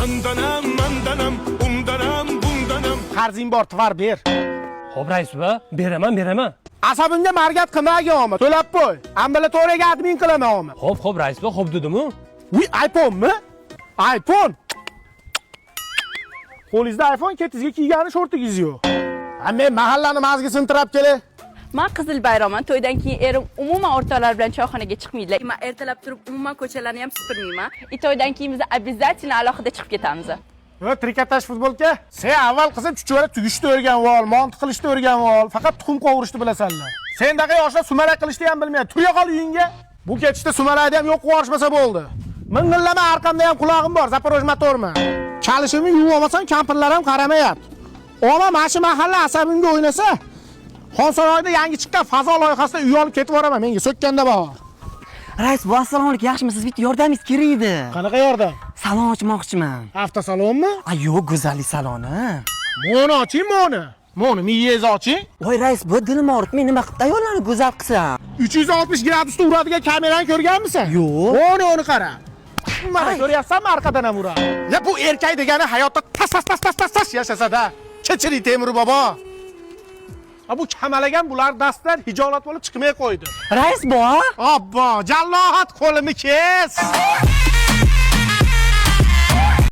Andanam, mandanam, undanam, bundanam. Qarzing bor, tvar ber. Xo'p, rais buva, beraman. Asabimga margat qilmaganmi? To'lab qo'y. Ambulatoriyaga admin qilamanmi? Xo'p, rais buva, xo'p dedim-ku. Uy, iPhone mi? iPhone. Qo'lingizda iPhone, ketingizga kiygani shortingiz yo'q. Men mahallani mazgi sintirab kelay. Men Qizil bayramman. To'ydan keyin erim umuman o'rtoqlar bilan choyxonaga chiqmaydilar. Men ertalab turib umuman ko'chalarni ham supurmayman. To'ydan keyin biz обязательно alohida chiqib ketamiz. Trikotaj futbolka. Sen avval qizim chuchvara tugishni o'rganib ol, mont qilishni o'rganib ol. Faqat tuxum qovurishni bilasanlar. Sendaqa yoshlar sumalak qilishni ham bilmaydi. Turya qol uyingga. Bu ketishda sumalakni ham yo'q qilib bo'ldi. Ming'illama arqamda ham qulog'im bor, Zaporoj motorman. Chalishimni yuvib olmasam, kampirlar ham qaramayapti. Ona mana shu mahalla asabimga o'ynasa, Xonsaroyda yangi chiqqan fazo loyihasida uy olib ketib boraman, menga so'kkanda bor. Rais, bu assalomu alaykum, yaxshimisiz? Bitta yordamingiz kerak edi. Qanaqa yordam? Salon ochmoqchiman. Avtosalonmi? Yo'q, go'zallik saloni. Moni oching, moni. Moni miyangizni oching. Voy rais, bu dilim og'rib, men nima qilib ayollarni go'zal qilsam? 360 gradusda uradigan kamerani ko'rganmisan? Yo'q. Uni qara. Mana ko'ryapsanmi, arqadan ham uradi. Ya bu erkak degani hayotda tas yashasa-da. Kechiring Temur bobo. Bu kamalagan bular dastdan hijolat bo'lib chiqmay qo'ydi. Rais bu? Obbo, jallohat qo'limi kes.